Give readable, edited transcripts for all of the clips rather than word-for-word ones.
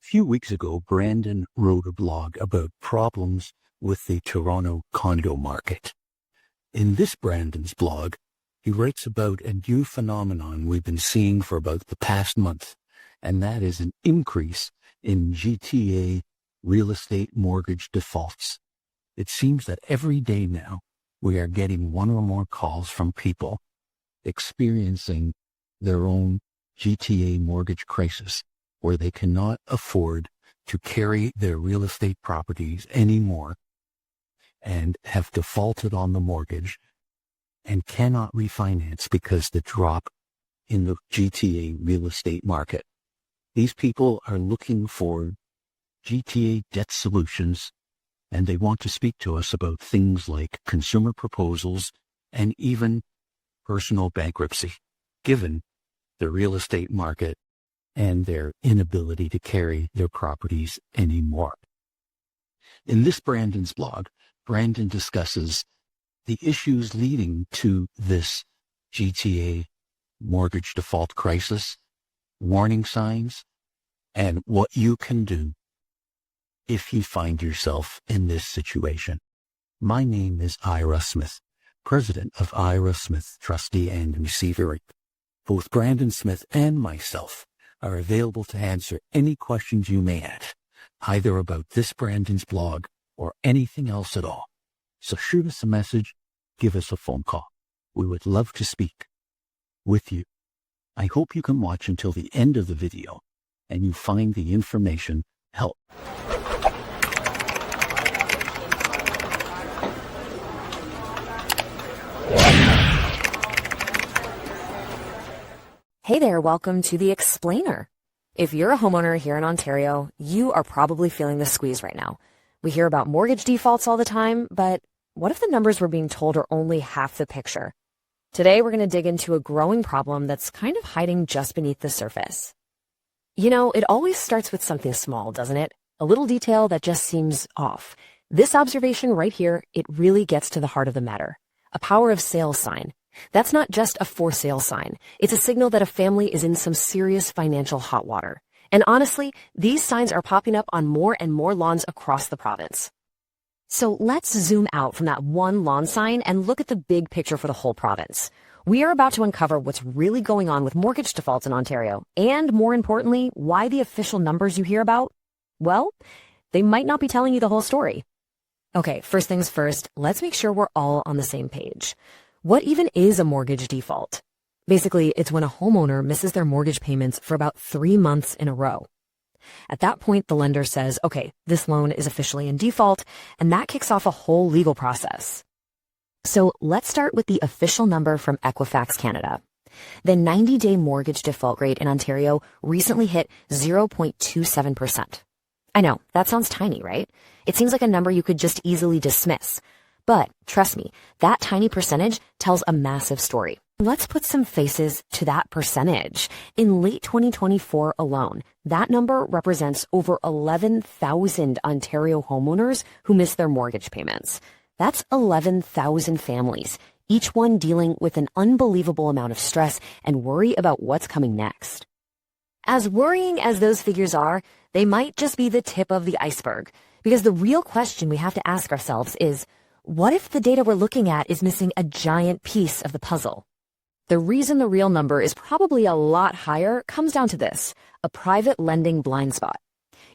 few weeks ago, Brandon wrote a blog about problems with the Toronto condo market. In this Brandon's blog, he writes about a new phenomenon we've been seeing for about the past month, and that is an increase in GTA real estate mortgage defaults. It seems that every day now we are getting one or more calls from people experiencing their own GTA mortgage crisis, where they cannot afford to carry their real estate properties anymore and have defaulted on the mortgage and cannot refinance because the drop in the GTA real estate market. These people are looking for GTA debt solutions, and they want to speak to us about things like consumer proposals and even personal bankruptcy, given the real estate market and their inability to carry their properties anymore. In this Brandon's blog, Brandon discusses the issues leading to this GTA mortgage default crisis, warning signs, and what you can do if you find yourself in this situation. My name is Ira Smith, president of Ira Smith Trustee and Receiver. Both Brandon Smith and myself are available to answer any questions you may have, either about this Brandon's blog or anything else at all. So shoot us a message, give us a phone call. We would love to speak with you. I hope you can watch until the end of the video and you find the information helpful. Hey there, welcome to The Explainer. If you're a homeowner here in Ontario, you are probably feeling the squeeze right now. We hear about mortgage defaults all the time, but what if the numbers we're being told are only half the picture? Today, we're going to dig into a growing problem that's kind of hiding just beneath the surface. You know, it always starts with something small, doesn't it? A little detail that just seems off. This observation right here, it really gets to the heart of the matter. A power of sales sign. That's not just a for sale sign. It's a signal that a family is in some serious financial hot water. And honestly, these signs are popping up on more and more lawns across the province. So let's zoom out from that one lawn sign and look at the big picture for the whole province. We are about to uncover what's really going on with mortgage defaults in Ontario, and more importantly, why the official numbers you hear about, well, they might not be telling you the whole story. Okay, first things first, let's make sure we're all on the same page. What even is a mortgage default? Basically, it's when a homeowner misses their mortgage payments for about 3 months in a row. At that point, the lender says, okay, this loan is officially in default, and that kicks off a whole legal process. So let's start with the official number from Equifax Canada. The 90-day mortgage default rate in Ontario recently hit 0.27%. I know, that sounds tiny, right? It seems like a number you could just easily dismiss. But trust me, that tiny percentage tells a massive story. Let's put some faces to that percentage. In late 2024 alone, that number represents over 11,000 Ontario homeowners who missed their mortgage payments. That's 11,000 families, each one dealing with an unbelievable amount of stress and worry about what's coming next. As worrying as those figures are, they might just be the tip of the iceberg, because the real question we have to ask ourselves is, what if the data we're looking at is missing a giant piece of the puzzle? The reason the real number is probably a lot higher comes down to this, a private lending blind spot.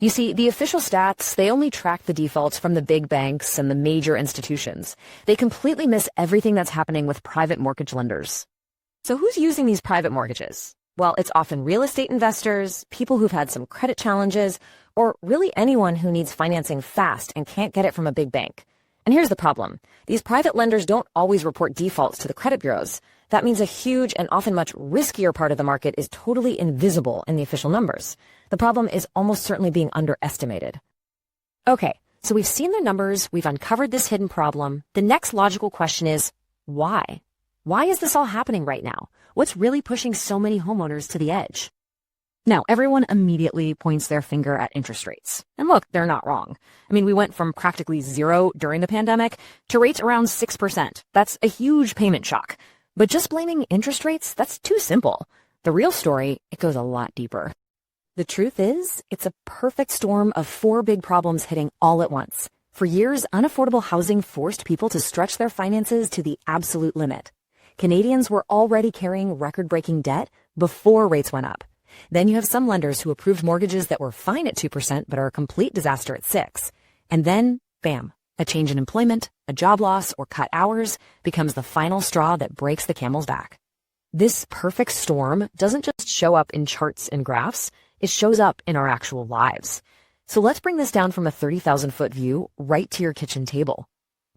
You see, the official stats, they only track the defaults from the big banks and the major institutions. They completely miss everything that's happening with private mortgage lenders. So who's using these private mortgages? Well, it's often real estate investors, people who've had some credit challenges, or really anyone who needs financing fast and can't get it from a big bank. And here's the problem. These private lenders don't always report defaults to the credit bureaus. That means a huge and often much riskier part of the market is totally invisible in the official numbers. The problem is almost certainly being underestimated. Okay, so we've seen the numbers, we've uncovered this hidden problem. The next logical question is, why? Why is this all happening right now? What's really pushing so many homeowners to the edge? Now, everyone immediately points their finger at interest rates. And look, they're not wrong. I mean, we went from practically zero during the pandemic to rates around 6%. That's a huge payment shock. But just blaming interest rates, that's too simple. The real story, it goes a lot deeper. The truth is, it's a perfect storm of four big problems hitting all at once. For years, unaffordable housing forced people to stretch their finances to the absolute limit. Canadians were already carrying record-breaking debt before rates went up. Then you have some lenders who approved mortgages that were fine at 2% but are a complete disaster at 6%. And then, bam, a change in employment, a job loss, or cut hours becomes the final straw that breaks the camel's back. This perfect storm doesn't just show up in charts and graphs, it shows up in our actual lives. So let's bring this down from a 30,000-foot view right to your kitchen table.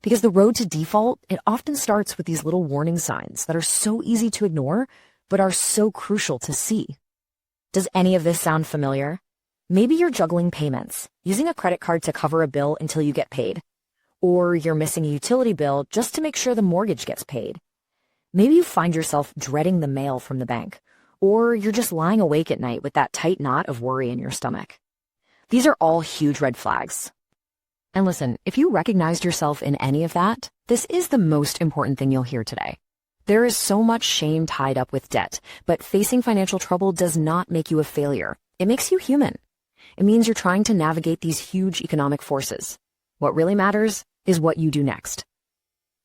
Because the road to default, it often starts with these little warning signs that are so easy to ignore, but are so crucial to see. Does any of this sound familiar? Maybe you're juggling payments, using a credit card to cover a bill until you get paid. Or you're missing a utility bill just to make sure the mortgage gets paid. Maybe you find yourself dreading the mail from the bank. Or you're just lying awake at night with that tight knot of worry in your stomach. These are all huge red flags. And listen, if you recognized yourself in any of that, this is the most important thing you'll hear today. There is so much shame tied up with debt, but facing financial trouble does not make you a failure. It makes you human. It means you're trying to navigate these huge economic forces. What really matters is what you do next.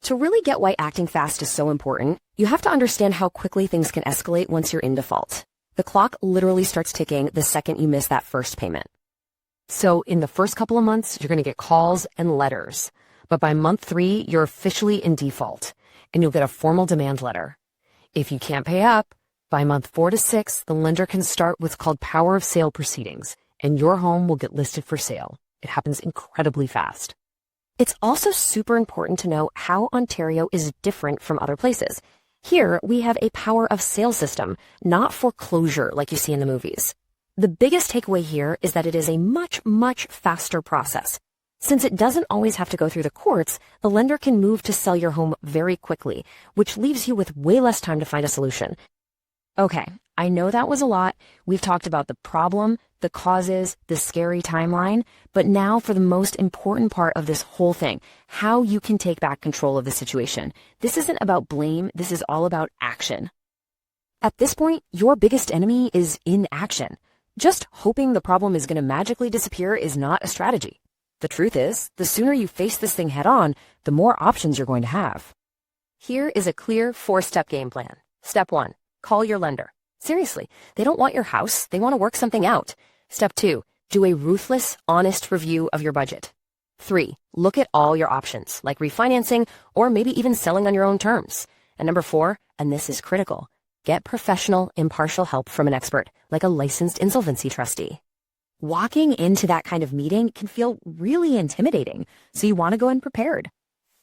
To really get why acting fast is so important, you have to understand how quickly things can escalate once you're in default. The clock literally starts ticking the second you miss that first payment. So in the first couple of months, you're going to get calls and letters. But by month 3, you're officially in default, and you'll get a formal demand letter. If you can't pay up, by month 4 to 6, the lender can start what's called power of sale proceedings, and your home will get listed for sale. It happens incredibly fast. It's also super important to know how Ontario is different from other places. Here, we have a power of sale system, not foreclosure like you see in the movies. The biggest takeaway here is that it is a much, much faster process. Since it doesn't always have to go through the courts, the lender can move to sell your home very quickly, which leaves you with way less time to find a solution. Okay, I know that was a lot. We've talked about the problem, the causes, the scary timeline, but now for the most important part of this whole thing, how you can take back control of the situation. This isn't about blame, this is all about action. At this point, your biggest enemy is inaction. Just hoping the problem is going to magically disappear is not a strategy. The truth is, the sooner you face this thing head on, the more options you're going to have. Here is a clear 4-step game plan. Step 1, call your lender. Seriously, they don't want your house, they want to work something out. Step 2, do a ruthless, honest review of your budget. 3, look at all your options, like refinancing or maybe even selling on your own terms. And number 4, and this is critical, get professional, impartial help from an expert, like a licensed insolvency trustee. Walking into that kind of meeting can feel really intimidating, so you want to go in prepared.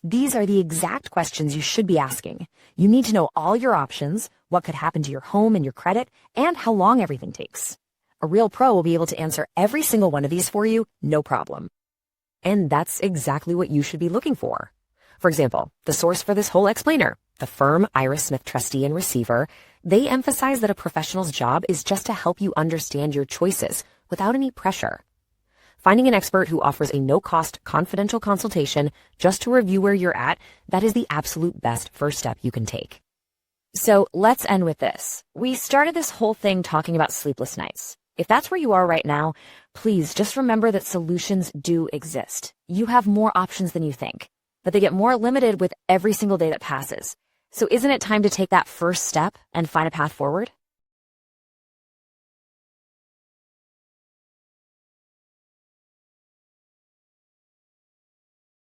These are the exact questions you should be asking. You need to know all your options, what could happen to your home and your credit, and how long everything takes. A real pro will be able to answer every single one of these for you, no problem. And that's exactly what you should be looking for. For example, the source for this whole explainer, the firm Iris Smith Trustee and Receiver, they emphasize that a professional's job is just to help you understand your choices without any pressure. Finding an expert who offers a no-cost confidential consultation just to review where you're at, that is the absolute best first step you can take. So let's end with this. We started this whole thing talking about sleepless nights. If that's where you are right now, please just remember that solutions do exist. You have more options than you think, but they get more limited with every single day that passes. So isn't it time to take that first step and find a path forward?